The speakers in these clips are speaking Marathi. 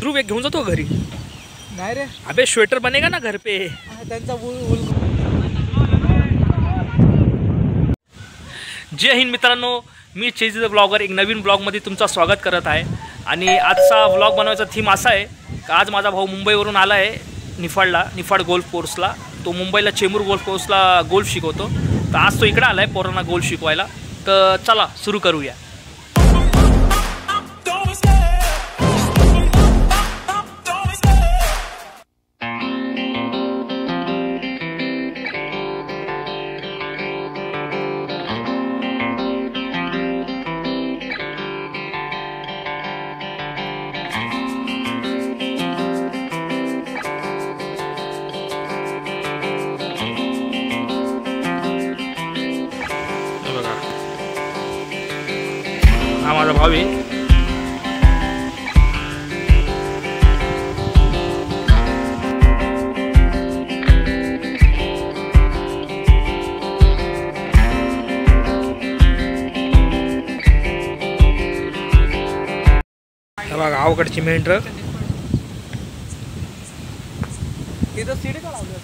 ध्रुव एक घेऊन जातो घरी. नाही रे. अबे स्वेटर बनेगा ना घर पे. त्यांचा जय हिंद मित्रांनो, मी चेजी द ब्लॉगर एक नवीन ब्लॉगमध्ये तुमचं स्वागत करत आहे. आणि आजचा ब्लॉग बनवायचा थीम असा आहे की आज माझा भाऊ मुंबईवरून आला आहे निफाड गोल्फ कोर्सला. तो मुंबईला चेंबूर गोल्फ कोर्सला गोल्फ शिकवतो. तर आज तो इकडे आला आहे पोरांना गोल्फ शिकवायला. तर चला सुरू करूया. हा माझा भाऊ आहे. बघा गावाकडची मेंढर. तिथं सीडी का लावली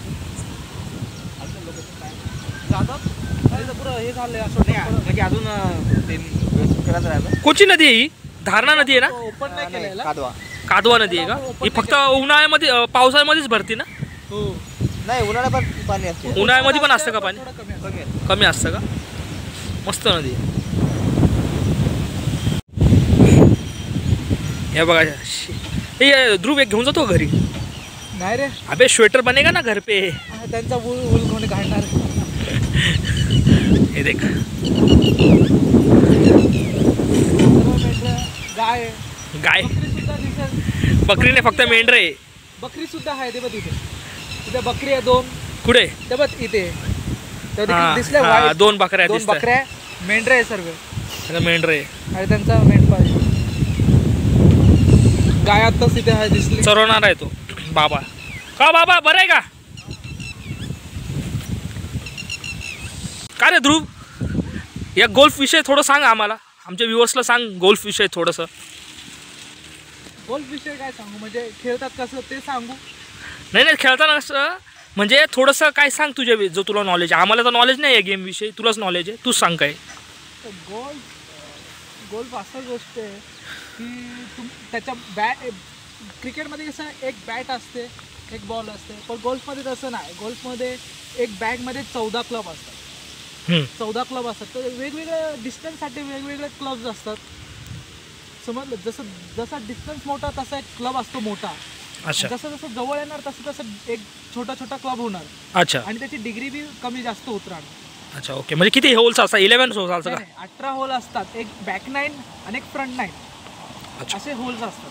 पुरं हे झालंय असं म्हणजे अजून कोणची नदी आहे ही? धारणा नदी आहे ना? ओपन नाही केलेला. कादवा नदी आहे का? ही फक्त उन्हाळ्यामध्ये पावसाळ्यामध्येच भरती ना? हो. नाही उन्हाळ्यात पण पाणी असते. उन्हाळ्यामध्ये पण असतं का पाणी? कमी असतं का? मस्त नदी. हे बघा हे ध्रुव एक घेऊन जातो घरी. नाही रे. अबे स्वेटर बनेगा ना घर पे. त्यांचा ऊल कोणी काढणार. हे देख गाय गाय बकरी नाही, फक्त मेंढर आहे. बकरी सुद्धा आहे. ते बघ तिथे तिथे बकरी आहे दोन. कुठे? ते बघ इथे दिसल्या दोन बकऱ्या. दोन बकऱ्या मेंढर आहे सर्व. मेंढर आहे आणि त्यांचा मेंढपाळ गाय आत्ताच तिथे आहे दिसली. चरवणार आहे तो बाबा. का बाबा बरं आहे का? काय रे ध्रुव, या गोल्फ विषय थोडं सांग आम्हाला, आमच्या व्ह्युअर्सला सांग गोल्फ विषय थोडंसं. गोल्फ विषय काय सांगू म्हणजे खेळतात कसं ते सांगू? नाही खेळताना कसं म्हणजे थोडंसं काय सांग तुझ्या जो तुला नॉलेज आहे. आम्हाला तर नॉलेज नाही आहे गेम विषयी, तुलाच नॉलेज आहे, तूच सांग काय. गोल्फ असं गोष्ट आहे की त्याच्या क्रिकेटमध्ये कसं एक बॅट असते एक बॉल असते, पण गोल्फमध्ये तसं नाही. गोल्फमध्ये एक बॅगमध्ये 14 क्लब असतात. 14 क्लब असतात. तर वेगवेगळ्या डिस्टन्ससाठी वेगवेगळे क्लब्स असतात. समजलं? जसा डिस्टन्स मोठा तसा एक क्लब असतो मोठा. जसं जसं जवळ येणार तसं तसं एक छोटा क्लब होणार. अच्छा. आणि त्याची डिग्री बी कमी जास्त होत राहणार. अच्छा ओके. म्हणजे किती होल्स असतात? 11 होल्स असतात का? 18 होल असतात. एक बॅक 9 आणि एक फ्रंट 9 असे होल्स असतात.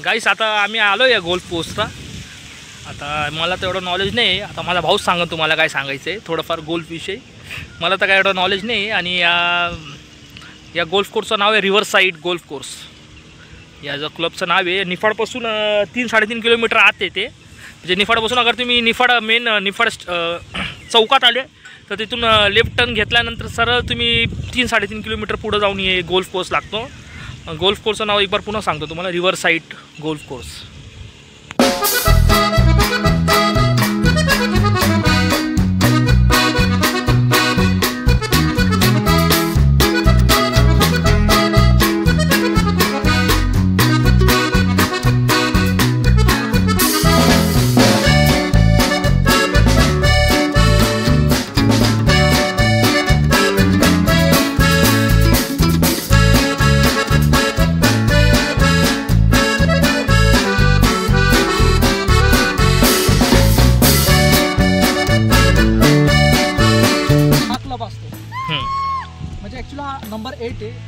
गाईस आता आम्ही आलो या गोल्फ कोर्सला. आता मला तर एवढं नॉलेज नाही. आता माझा भाऊच सांगा तुम्हाला काय सांगायचं आहे थोडंफार गोल्फ विषयी. मला तर काय एवढं नॉलेज नाही. आणि या गोल्फ कोर्सचं नाव आहे रिव्हरसाईड गोल्फ कोर्स. या जो क्लबचं नाव आहे. निफाडपासून 3-3.5 किलोमीटर आत येते. म्हणजे निफाडपासून अगर तुम्ही निफाड चौकात आले तर तिथून लेफ्ट टर्न घेतल्यानंतर सरळ तुम्ही 3-3.5 किलोमीटर पुढं जाऊन ये गोल्फ कोर्स लागतो. गोल्फ कोर्सचं नाव एक बार पुन्हा सांगतो तुम्हाला, रिव्हरसाईड गोल्फ कोर्स.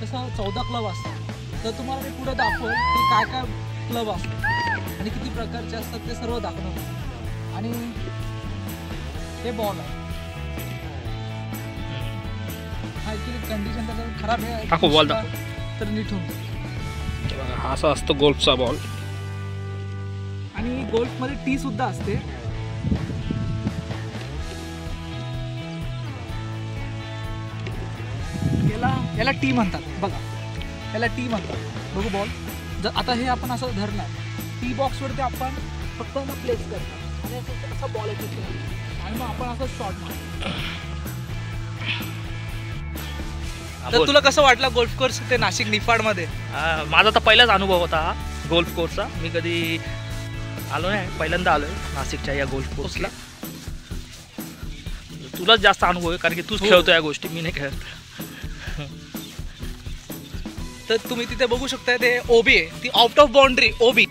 जसं 14 क्लब असतात, तर तुम्हाला मी पुढे दाखवेल की काय काय क्लब असतात आणि किती प्रकारचे असतात ते सर्व दाखवणार. आणि हे बॉल आहे, हा ॲक्च्युली कंडिशन त्याचं खराब आहे, दाखव बॉल दाखव. तर नीट होऊन जाईल. हा असा असतो गोल्फचा बॉल. आणि गोल्फमध्ये टी सुद्धा असते. याला टी म्हणतात बघा, याला टी म्हणतात. बघू बॉल, जर आता हे आपण असं धरणार, टी बॉक्सवरती आपण फक्त प्लेस करणार आणि असा बॉल येतो आणि मग आपण असं शॉट मारतो. तर तुला कसं वाटलं गोल्फ कोर्स ते नाशिक निफाडमध्ये? माझा तर पहिलाच अनुभव होता हा गोल्फ कोर्सचा. मी कधी आलो नाही, पहिल्यांदा आलोय नाशिकच्या या गोल्फ कोर्सला. तुलाच जास्त अनुभव आहे कारण की तूच खेळतो या गोष्टी, मी नाही खेळत. तर तुम्ही तिथे बघू शकता ते ओबी आहे, ती आउट ऑफ बाउंड्री. ओबी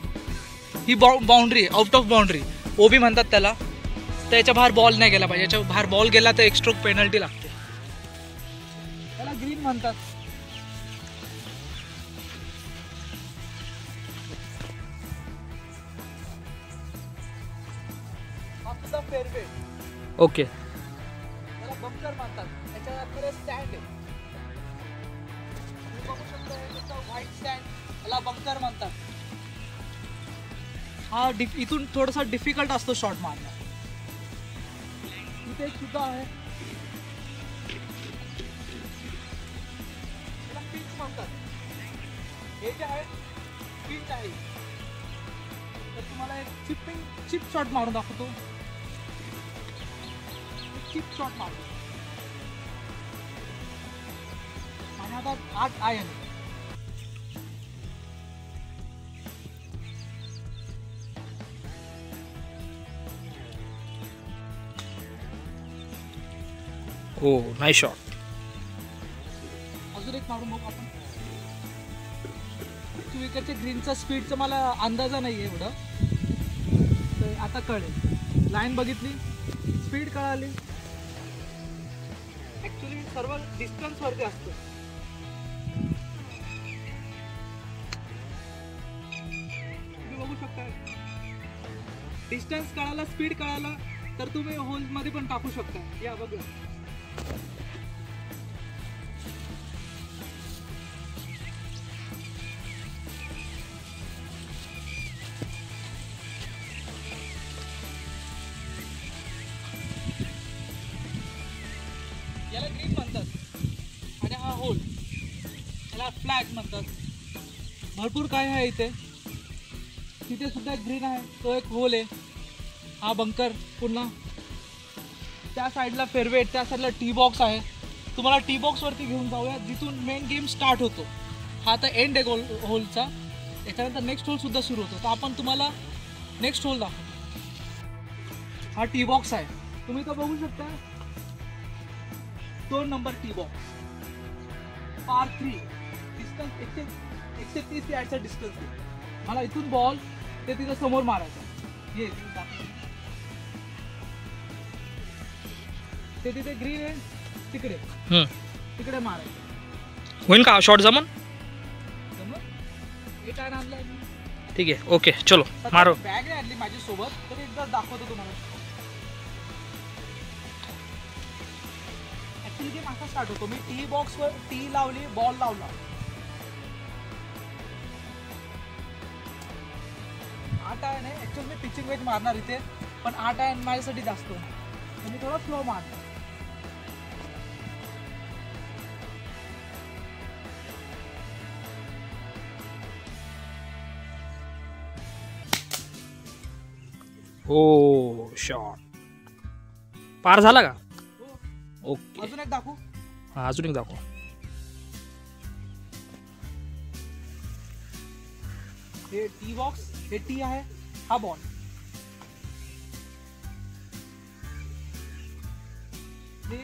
ही बाउंड्री आहे, आउट ऑफ बाउंड्री ओबी म्हणतात त्याला. तर याच्या बाहेर बॉल नाही गेला पाहिजे, याच्या बाहेर बॉल गेला तर एक स्ट्रोक पेनल्टी लागते. त्याला ग्रीन म्हणतात. हा सुद्धा फेअरवे. ओके. त्याला बंकर म्हणतात. त्याच्याकडे स्टँड आहे, व्हाईट स्टँड, त्याला बंकर म्हणतात. हा इथून थोडासा डिफिकल्ट असतो शॉट मारणं. इथे एक सुद्धा आहे, त्याला पिच म्हणतात. हे जे आहे पिच आहे. तर तुम्हाला एक चिप शॉट मारून दाखवतो. चिप शॉट मारतो आणि आता 8 आयन. हो, नाईस शॉट. अजून एक मारून बघू आपण. इकडच्या ग्रीनचा स्पीडचा मला अंदाजा नाही आहे एवढं, तर आता कळेल. लाईन बघितली, स्पीड कळाली. ऍक्च्युली सर्व डिस्टन्स वरती असतं. तुम्ही बघू शकता, डिस्टन्स कळाला, स्पीड कळाला तर तुम्ही होल मध्ये पण टाकू शकता. या बघा, याला ग्रीन म्हणतात आणि हा होल, याला फ्लॅग म्हणतात. भरपूर काय आहे इथे. तिथे सुद्धा एक ग्रीन आहे, तो एक होल आहे. हा बंकर पुन्हा. त्या साईडला फेअरवे, त्या साईडला टी बॉक्स आहे. तुम्हाला टी बॉक्सवरती घेऊन जाऊया जिथून मेन गेम स्टार्ट होतो. हा आता एंड आहे होलचा. याच्यानंतर नेक्स्ट होल सुद्धा सुरू होतो. तर आपण तुम्हाला नेक्स्ट होल दाखवतो. हा टी बॉक्स आहे, तुम्ही तो बघू शकता. 2 नंबर टी बॉक्स, par 3. डिस्टन्स 130 यार्डचा डिस्टन्स आहे. मला इथून बॉल ते तिथं समोर मारायचा. ये ते तिथे ग्रीन आहे, तिकडे मारायचं. होईल का शॉट जमन? एक टायर आणलाय मी. ठीक आहे, ओके, चलो मारो. बॅग नाही आणली माझी सोबत, तर एकदा दाखवतो तुम्हाला. ऍक्च्युली गेम असा स्टार्ट होतो. मी टी बॉक्सवर टी लावली, बॉल लावला. 8 आयन आहे. ऍक्च्युअली मी पिचिंग वेज मारणार इथे, पण 8 आयन माझ्यासाठी जास्त होणार. मी थोडा स्लो मारणार. हो, शॉट पार झाला का? ओके, अजून एक दाखवू. हा अजून एक दाखव. हे टी बॉक्स, हे टी आहे, हा बॉल. हे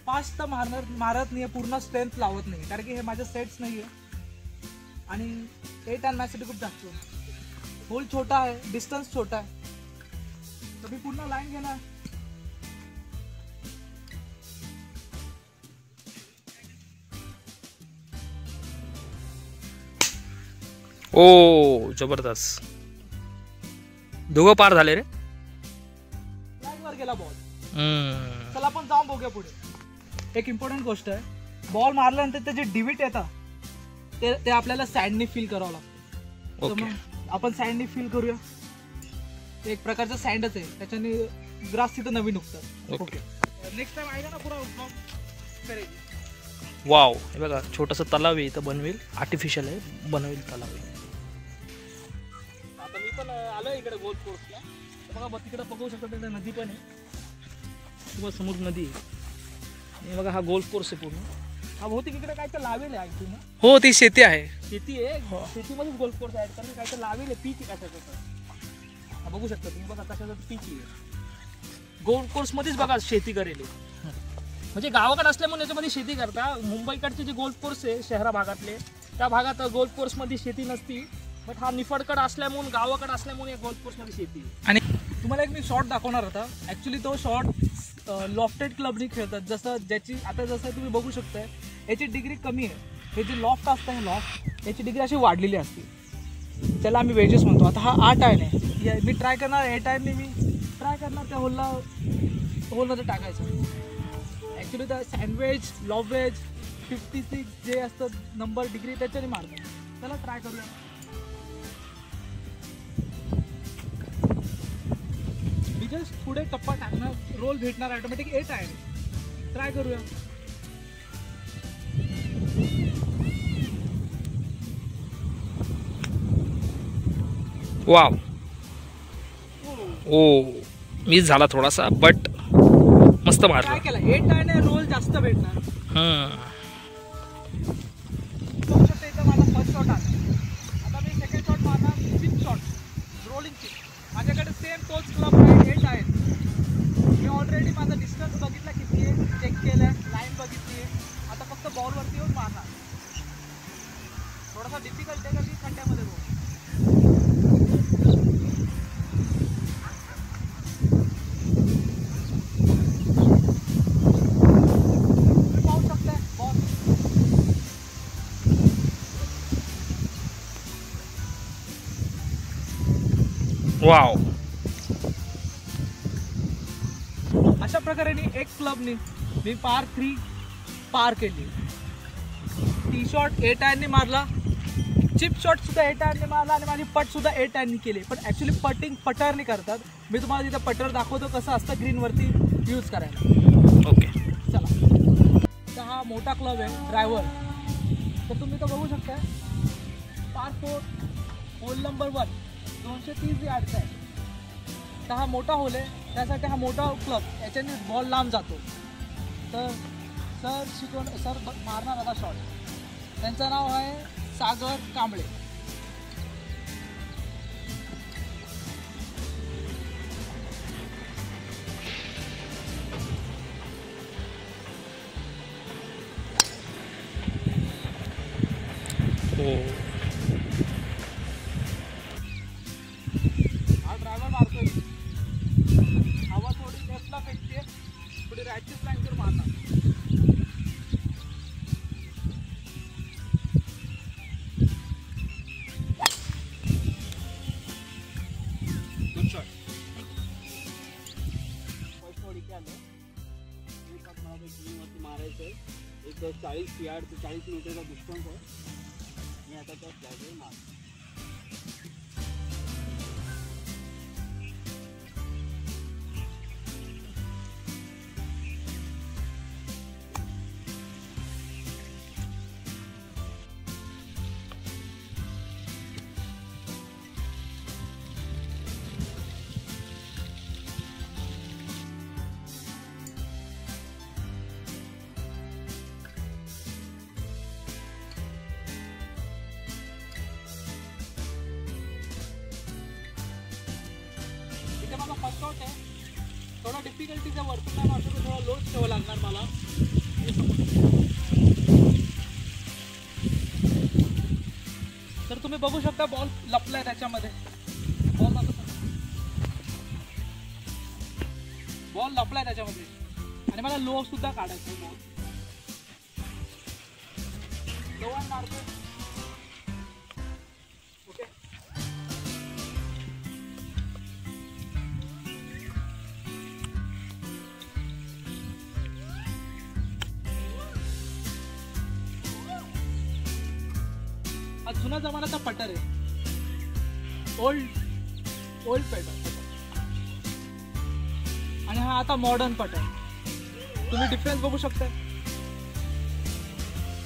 फास्ट तर मारत नाही, पूर्ण स्ट्रेंथ लावत नाही, कारण की हे माझे सेट्स नाही आहे. आणि 8 आयन माझ्यासाठी खूप जास्त. होल छोटा आहे, डिस्टन्स छोटा आहे, तर मी पूर्ण लाईन घेणार. ओ जबरदस्त, दोघं पार झाले रे. फ्लॅगवर गेला बॉल. हम्म. चला आपण जाऊन बघूया पुढे. एक इम्पॉर्टंट गोष्ट आहे, बॉल मारल्यानंतर त्याचे डिविट येतात ते आपल्याला सँडनी फिल करावं लागतं. तर ओके. मग आपण सँडनी फिल करूया. ते एक प्रकारचं सँडच आहे, त्याच्याने ग्रास तिथं नवीन उगतं. ओके. नेक्स्ट टाइम आहे ना पुरा ब्लॉग करेल. वाव, हे बघा छोटंसं तलाव आहे इथं बनवेल, आर्टिफिशियल आहे, बनवेल तलाव आहे. आता मी पण आलोय इकडे गोल्फ कोर्सला. बघा तिकडे बघू शकता, तिकडे नदी पण आहे, किंवा समोर नदी आहे. आणि बघा हा गोल्फ कोर्स आहे पूर्ण. हा बहुतेक इकडे काय तर लावेल आहे ऐकून. हो, ती शेती आहे. शेती आहे, शेतीमध्येच गोल्फ कोर्स आहे, कारण काय तर लावेल आहे, पीक आहे कशाचं. हा बघू शकता तुम्ही, बघा कशाचं पीक आहे. गोल्फ कोर्समध्येच बघा शेती करेल आहे. म्हणजे गावाकडे असल्यामुळे याच्यामध्ये शेती करता. मुंबईकडचे जे गोल्फ कोर्स आहे शहरा भागातले, त्या भागात गोल्फ कोर्समध्ये शेती नसती. बट हा निफाडकडे असल्यामुळे, गावाकडे असल्यामुळे या गोल्फ कोर्समध्ये शेती आहे. आणि तुम्हाला एक मी शॉट दाखवणार होता. ॲक्च्युली तो शॉट लॉफ्टेड क्लबनी खेळतात. जसं तुम्ही बघू शकताय, याची डिग्री कमी आहे. हे जे लॉफ्ट असतं, हे लॉफ्ट याची डिग्री अशी वाढलेली असते. त्याला आम्ही वेजेस म्हणतो. आता हा 8 आयन आहे, मी ट्राय करणार 8 आयनने, मी ट्राय करणार त्या होलमध्ये टाकायचं. ॲक्च्युली तर सँडवेज, लॉवेज 56 जे असतं नंबर डिग्री त्याच्याने मारतात. चला ट्राय करूया. मी जस्ट पुढे टप्पा टाकणार, रोल भेटणार ऑटोमॅटिक 8 आहे. ट्राय करूया. वाव, ओ मिस झाला थोडासा, बट मस्त मारला. ट्राय केला 8 आहे, रोल जास्त भेटणार. बघू शकता इथं माझा फर्स्ट शॉट आला. आता मी सेकंड शॉट मारणार, चिप शॉट, रोलिंग चिप. माझ्याकडे सेम तोच क्लब आहे, 8 आहे. मी ऑलरेडी माझा डिस्टन्स बघितला किती आहे, चेक केलं आहे, लाईन बघितली आहे. आता फक्त बॉलवरती येऊन मारणार. थोडासा डिफिकल्ट आहे, कारण की खड्ड्यामध्ये रोल. वाव, अशा प्रकारे एक क्लबनी मी पार 3 पार केली. टी शॉट 8 आयनने मारला, चिप शॉट सुद्धा 8 आयनने मारला, आणि माझी पट सुद्धा 8 आयनने केली. पण ॲक्च्युली पटिंग पटरने करतात. मी तुम्हाला तिथं पटर दाखवतो कसं असतं ग्रीनवरती यूज करायला. ओके. चला, तर हा मोठा क्लब आहे ड्रायव्हर. तर तुम्ही तो बघू शकता, पार 4 होल नंबर 1 230 यार्डचा आहे. तर हा मोठा होल आहे, त्यासाठी हा मोठा क्लब, याच्याने बॉल लांब जातो. तर सर मारणार आता शॉट. त्यांचं नाव आहे सागर कांबळे. हा ड्रायव्हर मारतोय. हवा थोडी लेफ्टला फेकते, पुढे राईटची फ्लँकवर मारणार. Good shot. फर्स्ट ओडी काय आलं, मी शॉट मला ग्रीनवरती मारायचं आहे. एक 40 यार्ड ते 40 मीटरचा डिस्टन्स आहे. मी आता त्या फ्लॅगवर मारतो. इथे माझा फर्स्ट शॉट आहे. थोडा डिफिकल्टीचा वरतून नाही मारतो, थोडा लोच ठेवावं लागणार मला. तर तुम्ही बघू शकता बॉल लपलाय त्याच्यामध्ये. बॉल लपलाय त्याच्यामध्ये, आणि मला लो सुद्धा काढायचं आहे. बॉल लो मारतो. हा जुना जमान्याचा पटर आहे, ओल्ड पॅटर्न. आणि हा आता मॉडर्न पॅटर्न. तुम्ही डिफरन्स बघू शकता.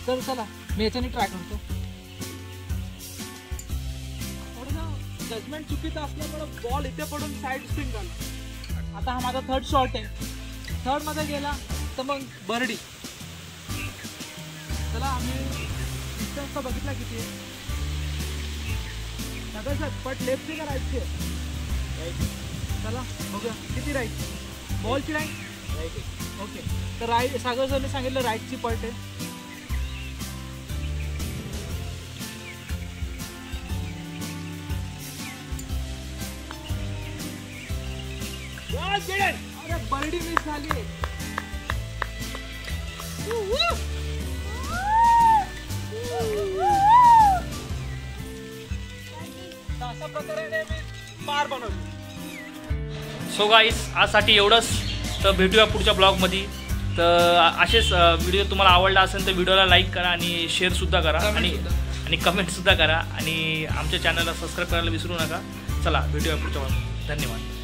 तर चला मी याच्याने ट्राय करतो. थोडंसं जजमेंट चुकीचं असल्यामुळे बॉल इथे पडून साईड स्पिन झाला. आता हा माझा थर्ड शॉट आहे. थर्ड मध्ये गेला तर मग बर्डी. चला आम्ही डिस्टन्स तर बघितला किती आहे. सर पट लेफ्टची का राईटची आहे? चला बघूया किती राईट. बॉलची राईट. ओके, तर राईट सागर सरने सांगितलं राईटची पट आहे. अरे बर्डी मिस झाली. अशा प्रकारे मी पार बनवली. सो गाईस आजसाठी एवढंच. तर भेटूया पुढच्या ब्लॉगमध्ये. तर असेच व्हिडिओ तुम्हाला आवडला असेल तर व्हिडिओला लाईक करा आणि शेअरसुद्धा करा आणि कमेंटसुद्धा करा आणि आमच्या चॅनलला सबस्क्राईब करायला विसरू नका. चला भेटूया पुढच्या ब्लॉगमध्ये. धन्यवाद.